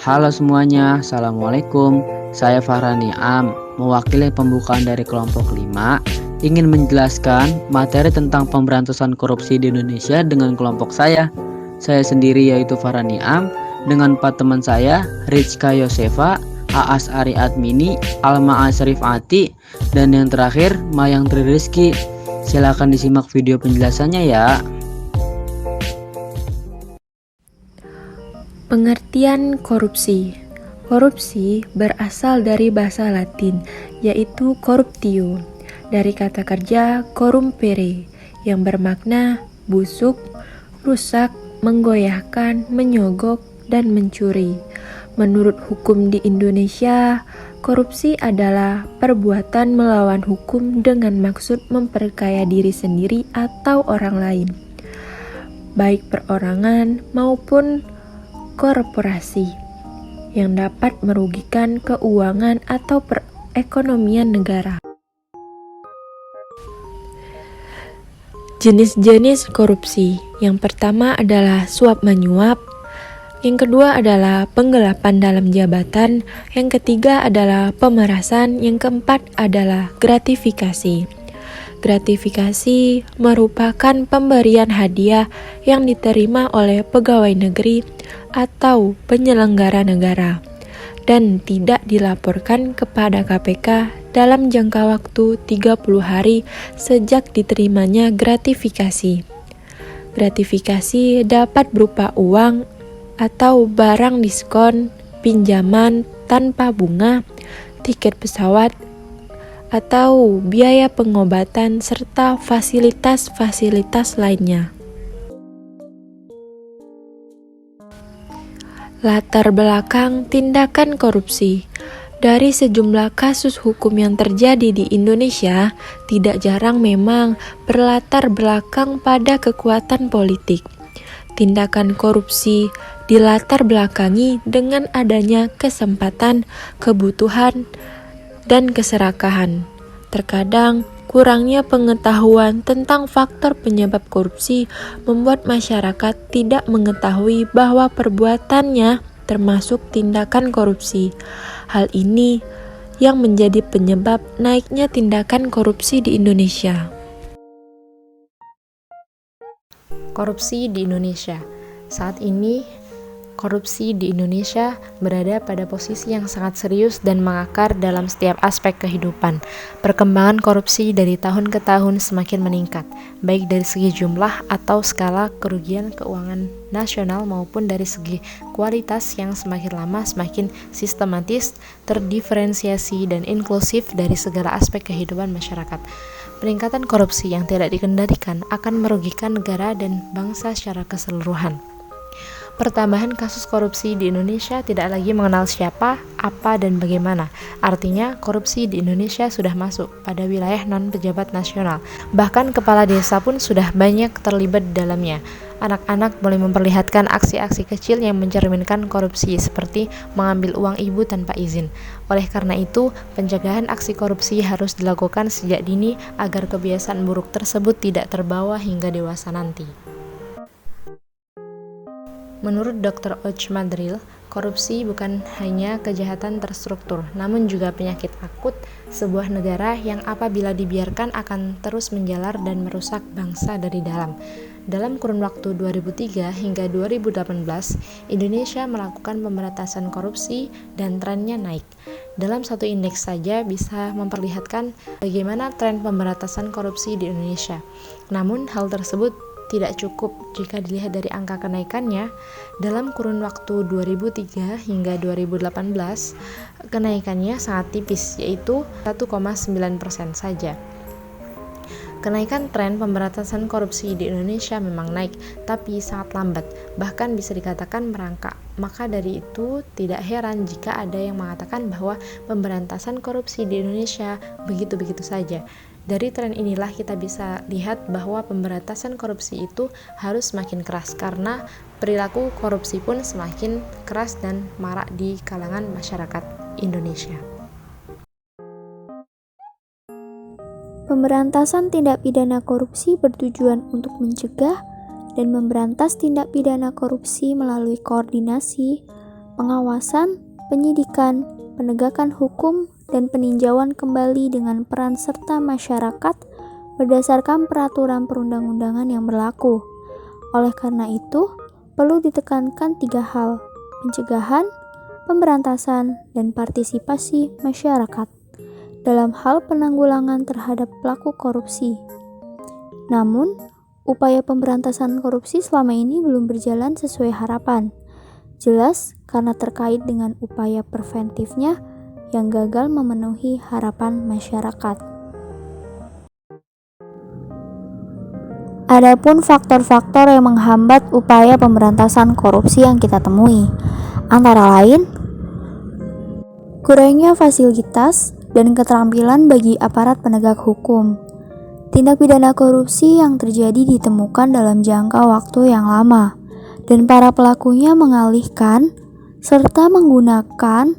Halo semuanya, Assalamualaikum. Saya Farhani Am, mewakili pembukaan dari kelompok 5, ingin menjelaskan materi tentang pemberantasan korupsi di Indonesia dengan kelompok saya. Saya sendiri yaitu Farhani Am, dengan 4 teman saya, Rizka Yosefa, Aas Ari Admini, Alma Asrif Ati, dan yang terakhir, Mayang Tri Rizky. Silakan disimak video penjelasannya ya. Pengertian korupsi. Korupsi berasal dari bahasa Latin, yaitu corruptio, dari kata kerja corrumpere, yang bermakna busuk, rusak, menggoyahkan, menyogok, dan mencuri. Menurut hukum di Indonesia, korupsi adalah perbuatan melawan hukum dengan maksud memperkaya diri sendiri atau orang lain, baik perorangan maupun korporasi, yang dapat merugikan keuangan atau perekonomian negara. Jenis-jenis korupsi. Yang pertama adalah suap menyuap, yang kedua adalah penggelapan dalam jabatan, yang ketiga adalah pemerasan, yang keempat adalah gratifikasi. Gratifikasi merupakan pemberian hadiah yang diterima oleh pegawai negeri atau penyelenggara negara dan tidak dilaporkan kepada KPK dalam jangka waktu 30 hari sejak diterimanya gratifikasi. Gratifikasi dapat berupa uang atau barang diskon, pinjaman tanpa bunga, tiket pesawat, atau biaya pengobatan serta fasilitas-fasilitas lainnya. Latar belakang tindakan korupsi. Dari sejumlah kasus hukum yang terjadi di Indonesia, tidak jarang memang berlatar belakang pada kekuatan politik. Tindakan korupsi dilatar belakangi dengan adanya kesempatan, kebutuhan, dan keserakahan. Terkadang, kurangnya pengetahuan tentang faktor penyebab korupsi membuat masyarakat tidak mengetahui bahwa perbuatannya termasuk tindakan korupsi. Hal ini yang menjadi penyebab naiknya tindakan korupsi di Indonesia. Korupsi di Indonesia. Saat ini, korupsi di Indonesia berada pada posisi yang sangat serius dan mengakar dalam setiap aspek kehidupan. Perkembangan korupsi dari tahun ke tahun semakin meningkat, baik dari segi jumlah atau skala kerugian keuangan nasional maupun dari segi kualitas yang semakin lama semakin sistematis, terdiferensiasi, dan inklusif dari segala aspek kehidupan masyarakat. Peningkatan korupsi yang tidak dikendalikan akan merugikan negara dan bangsa secara keseluruhan. Pertambahan kasus korupsi di Indonesia tidak lagi mengenal siapa, apa, dan bagaimana. Artinya, korupsi di Indonesia sudah masuk pada wilayah non-pejabat nasional. Bahkan kepala desa pun sudah banyak terlibat di dalamnya. Anak-anak mulai memperlihatkan aksi-aksi kecil yang mencerminkan korupsi, seperti mengambil uang ibu tanpa izin. Oleh karena itu, pencegahan aksi korupsi harus dilakukan sejak dini agar kebiasaan buruk tersebut tidak terbawa hingga dewasa nanti. Menurut Dr. Oj Madril, korupsi bukan hanya kejahatan terstruktur, namun juga penyakit akut sebuah negara yang apabila dibiarkan akan terus menjalar dan merusak bangsa dari dalam. Dalam kurun waktu 2003 hingga 2018, Indonesia melakukan pemberantasan korupsi dan trennya naik. Dalam satu indeks saja bisa memperlihatkan bagaimana tren pemberantasan korupsi di Indonesia. Namun hal tersebut tidak cukup jika dilihat dari angka kenaikannya. Dalam kurun waktu 2003 hingga 2018, kenaikannya sangat tipis, yaitu 1,9% saja. Kenaikan tren pemberantasan korupsi di Indonesia memang naik, tapi sangat lambat, bahkan bisa dikatakan merangkak. Maka dari itu, tidak heran jika ada yang mengatakan bahwa pemberantasan korupsi di Indonesia begitu-begitu saja. Dari tren inilah kita bisa lihat bahwa pemberantasan korupsi itu harus semakin keras karena perilaku korupsi pun semakin keras dan marak di kalangan masyarakat Indonesia. Pemberantasan tindak pidana korupsi bertujuan untuk mencegah dan memberantas tindak pidana korupsi melalui koordinasi, pengawasan, penyidikan, penegakan hukum, dan peninjauan kembali dengan peran serta masyarakat berdasarkan peraturan perundang-undangan yang berlaku. Oleh karena itu, perlu ditekankan 3 hal: pencegahan, pemberantasan, dan partisipasi masyarakat dalam hal penanggulangan terhadap pelaku korupsi. Namun, upaya pemberantasan korupsi selama ini belum berjalan sesuai harapan. Jelas karena terkait dengan upaya preventifnya yang gagal memenuhi harapan masyarakat. Adapun faktor-faktor yang menghambat upaya pemberantasan korupsi yang kita temui, antara lain kurangnya fasilitas dan keterampilan bagi aparat penegak hukum. Tindak pidana korupsi yang terjadi ditemukan dalam jangka waktu yang lama, dan para pelakunya mengalihkan serta menggunakan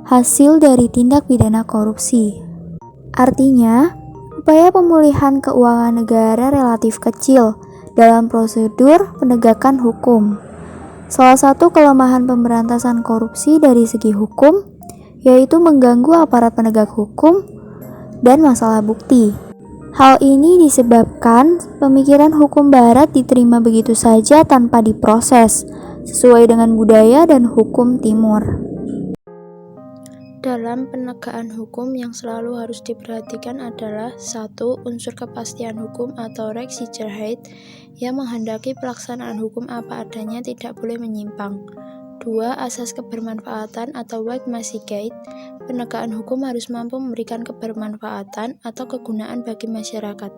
hasil dari tindak pidana korupsi. Artinya, upaya pemulihan keuangan negara relatif kecil dalam prosedur penegakan hukum. Salah satu kelemahan pemberantasan korupsi dari segi hukum yaitu mengganggu aparat penegak hukum dan masalah bukti. Hal ini disebabkan pemikiran hukum barat diterima begitu saja tanpa diproses, sesuai dengan budaya dan hukum timur. Dalam penegakan hukum yang selalu harus diperhatikan adalah 1. Unsur kepastian hukum atau Rechtssicherheit yang menghendaki pelaksanaan hukum apa adanya tidak boleh menyimpang. 2. Asas kebermanfaatan atau Rechtmäßigkeit. Penegakan hukum harus mampu memberikan kebermanfaatan atau kegunaan bagi masyarakat.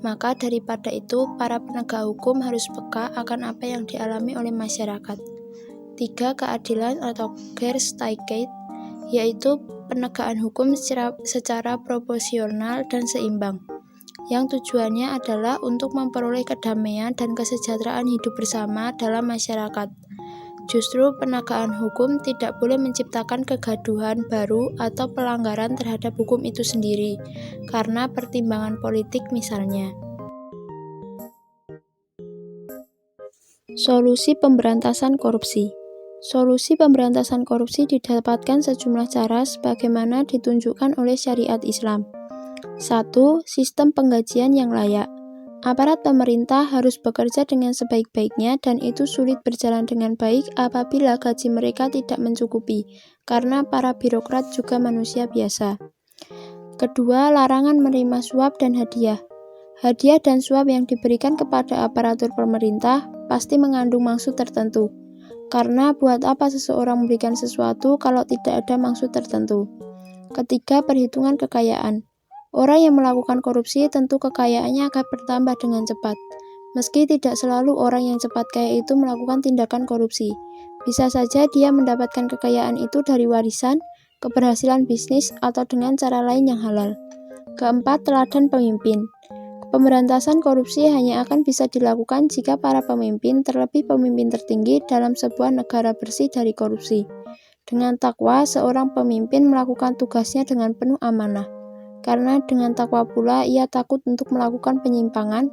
Maka daripada itu, para penegak hukum harus peka akan apa yang dialami oleh masyarakat. 3. Keadilan atau Gerechtigkeit, yaitu penegakan hukum secara proporsional dan seimbang, yang tujuannya adalah untuk memperoleh kedamaian dan kesejahteraan hidup bersama dalam masyarakat. Justru penegakan hukum tidak boleh menciptakan kegaduhan baru atau pelanggaran terhadap hukum itu sendiri, karena pertimbangan politik misalnya. Solusi pemberantasan korupsi. Solusi pemberantasan korupsi didapatkan sejumlah cara sebagaimana ditunjukkan oleh syariat Islam. 1. Sistem penggajian yang layak. Aparat pemerintah harus bekerja dengan sebaik-baiknya dan itu sulit berjalan dengan baik apabila gaji mereka tidak mencukupi, karena para birokrat juga manusia biasa. Kedua, larangan menerima suap dan hadiah. Hadiah dan suap yang diberikan kepada aparatur pemerintah pasti mengandung maksud tertentu. Karena buat apa seseorang memberikan sesuatu kalau tidak ada maksud tertentu. Ketiga, perhitungan kekayaan. Orang yang melakukan korupsi tentu kekayaannya akan bertambah dengan cepat. Meski tidak selalu orang yang cepat kaya itu melakukan tindakan korupsi. Bisa saja dia mendapatkan kekayaan itu dari warisan, keberhasilan bisnis, atau dengan cara lain yang halal. Keempat, teladan pemimpin. Pemberantasan korupsi hanya akan bisa dilakukan jika para pemimpin, terlebih pemimpin tertinggi dalam sebuah negara bersih dari korupsi. Dengan takwa, seorang pemimpin melakukan tugasnya dengan penuh amanah. Karena dengan takwa pula ia takut untuk melakukan penyimpangan,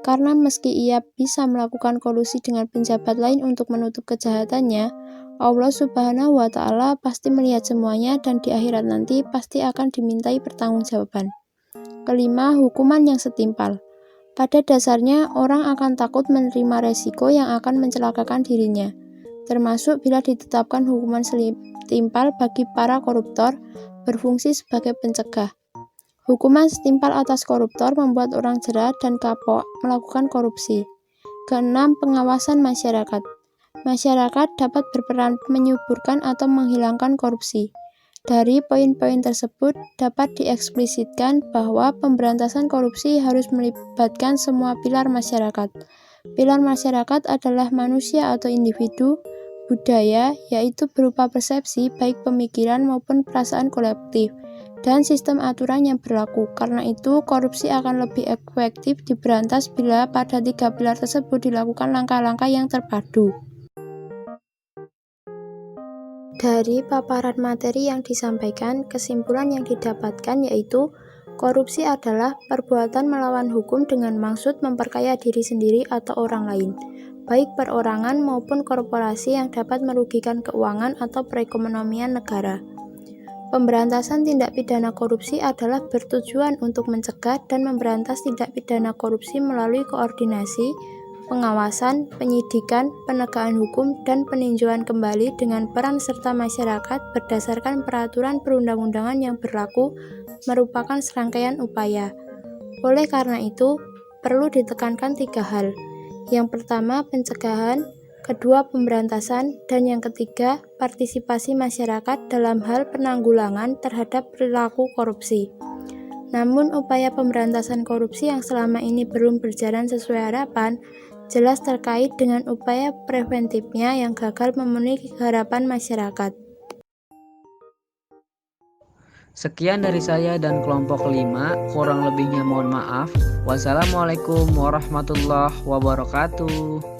karena meski ia bisa melakukan kolusi dengan penjabat lain untuk menutup kejahatannya, Allah Subhanahu wa Ta'ala pasti melihat semuanya dan di akhirat nanti pasti akan dimintai pertanggungjawaban. Kelima, hukuman yang setimpal. Pada dasarnya, orang akan takut menerima resiko yang akan mencelakakan dirinya, termasuk bila ditetapkan hukuman setimpal bagi para koruptor, berfungsi sebagai pencegah. Hukuman setimpal atas koruptor membuat orang jera dan kapok melakukan korupsi. Keenam, pengawasan masyarakat. Masyarakat dapat berperan menyuburkan atau menghilangkan korupsi. Dari poin-poin tersebut dapat dieksplisitkan bahwa pemberantasan korupsi harus melibatkan semua pilar masyarakat. Pilar masyarakat adalah manusia atau individu, budaya, yaitu berupa persepsi baik pemikiran maupun perasaan kolektif, dan sistem aturan yang berlaku. Karena itu, korupsi akan lebih efektif diberantas bila pada 3 pilar tersebut dilakukan langkah-langkah yang terpadu. Dari paparan materi yang disampaikan, kesimpulan yang didapatkan yaitu korupsi adalah perbuatan melawan hukum dengan maksud memperkaya diri sendiri atau orang lain. baik perorangan maupun korporasi yang dapat merugikan keuangan atau perekonomian negara. Pemberantasan tindak pidana korupsi adalah bertujuan untuk mencegah dan memberantas tindak pidana korupsi melalui koordinasi, pengawasan, penyidikan, penegakan hukum, dan peninjauan kembali dengan peran serta masyarakat berdasarkan peraturan perundang-undangan yang berlaku merupakan serangkaian upaya. Oleh karena itu, perlu ditekankan 3 hal. Yang pertama, pencegahan, kedua, pemberantasan, dan yang ketiga, partisipasi masyarakat dalam hal penanggulangan terhadap perilaku korupsi. Namun, upaya pemberantasan korupsi yang selama ini belum berjalan sesuai harapan, jelas terkait dengan upaya preventifnya yang gagal memenuhi harapan masyarakat. Sekian dari saya dan kelompok 5, kurang lebihnya mohon maaf. Wassalamualaikum warahmatullahi wabarakatuh.